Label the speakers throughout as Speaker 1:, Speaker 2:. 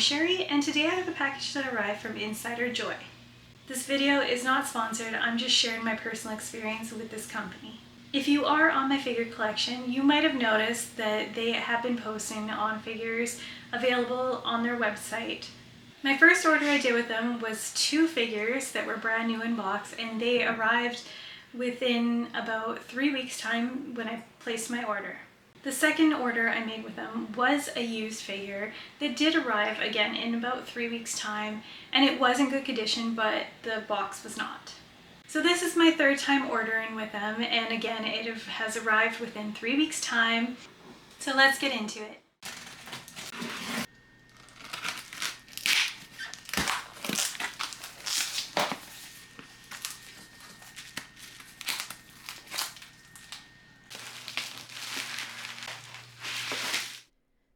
Speaker 1: Sherry, and today I have a package that arrived from Insider Joy. This video is not sponsored, I'm just sharing my personal experience with this company. If you are on my figure collection, you might have noticed that they have been posting on figures available on their website. My first order I did with them was 2 figures that were brand new in box, and they arrived within about 3 weeks time when I placed my order. The second order I made with them was a used figure that did arrive again in about 3 weeks time, and it was in good condition, but the box was not. So this is my 3rd time ordering with them, and again it has arrived within 3 weeks time. So let's get into it.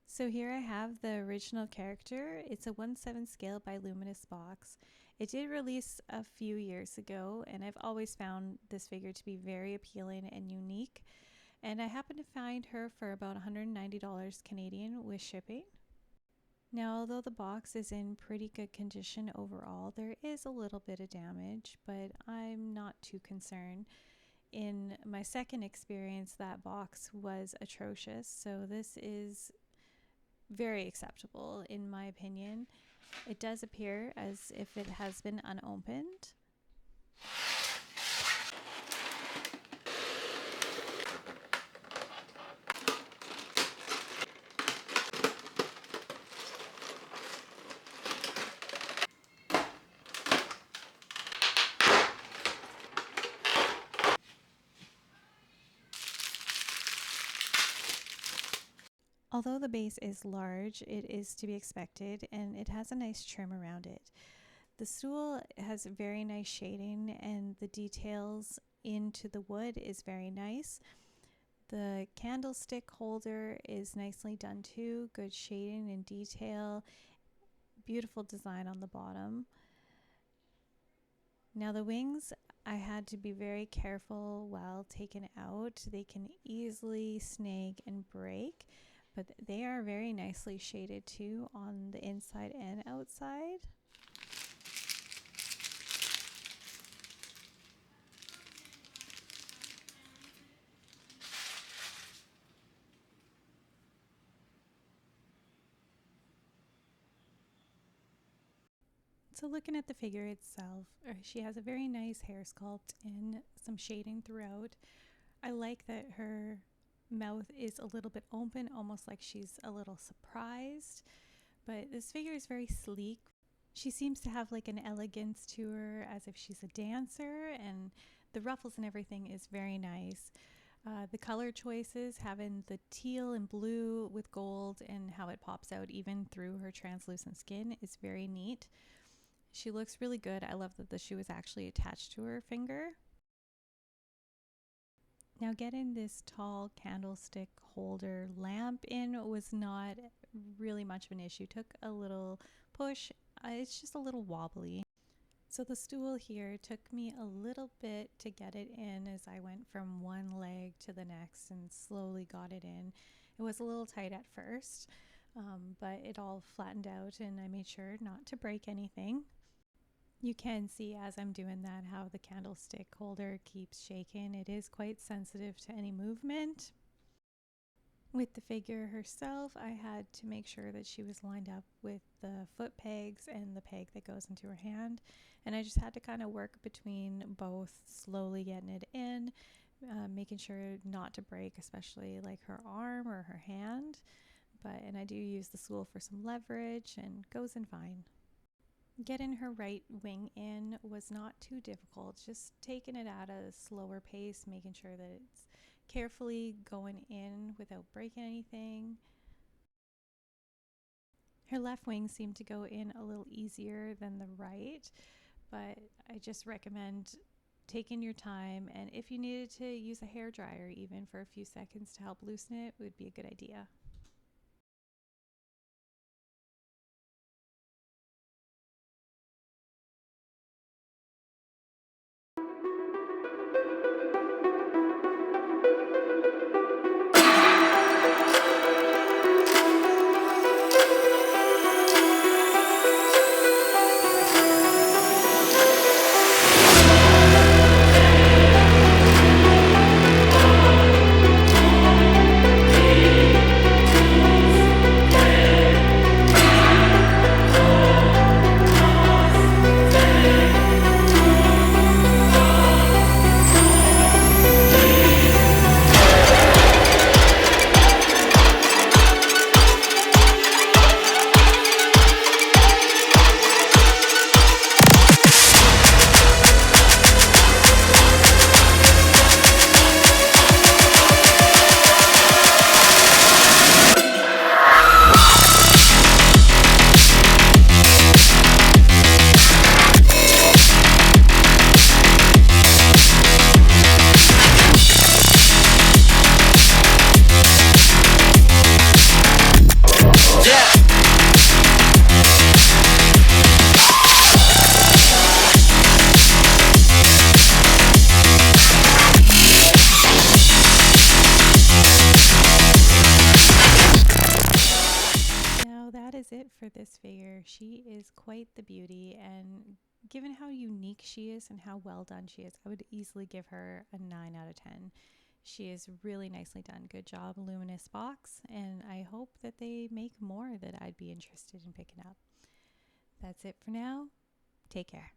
Speaker 2: So here I have the original character. It's a 1/7 scale by Luminous box. It did release a few years ago, and I've always found this figure to be very appealing and unique. And I happened to find her for about $190 Canadian with shipping. Now, although the box is in pretty good condition overall, there is a little bit of damage, but I'm not too concerned. In my second experience, that box was atrocious, so this is very acceptable in my opinion. It does appear as if it has been unopened. Although the base is large, it is to be expected, and it has a nice trim around it. The stool has very nice shading, and the details into the wood is very nice. The candlestick holder is nicely done too, good shading and detail, beautiful design on the bottom. Now the wings, I had to be very careful while taking out. They can easily snag and break, but they are very nicely shaded too on the inside and outside. So looking at the figure itself, she has a very nice hair sculpt and some shading throughout. I like that her mouth is a little bit open, almost like she's a little surprised, but this figure is very sleek. She seems to have like an elegance to her, as if she's a dancer, and the ruffles and everything is very nice. The color choices, having the teal and blue with gold and how it pops out even through her translucent skin, is very neat. She looks really good. I love that the shoe is actually attached to her finger. Now getting this tall candlestick holder lamp in was not really much of an issue. Took a little push. It's just a little wobbly. So the stool here took me a little bit to get it in as I went from one leg to the next and slowly got it in. It was a little tight at first, but it all flattened out and I made sure not to break anything. You can see as I'm doing that how the candlestick holder keeps shaking. It is quite sensitive to any movement. With the figure herself, I had to make sure that she was lined up with the foot pegs and the peg that goes into her hand. And I just had to kind of work between both, slowly getting it in, making sure not to break, especially like her arm or her hand. And I do use the stool for some leverage and goes in fine. Getting her right wing in was not too difficult, just taking it at a slower pace, making sure that it's carefully going in without breaking anything. Her left wing seemed to go in a little easier than the right, but I just recommend taking your time, and if you needed to use a hair dryer even for a few seconds to help loosen it, would be a good idea. that is it for this figure. She is quite the beauty, and given how unique she is and how well done she is, I would easily give her a 9 out of 10. She is really nicely done. Good job, Luminous box, and I hope that they make more that I'd be interested in picking up. That's it for now. Take care.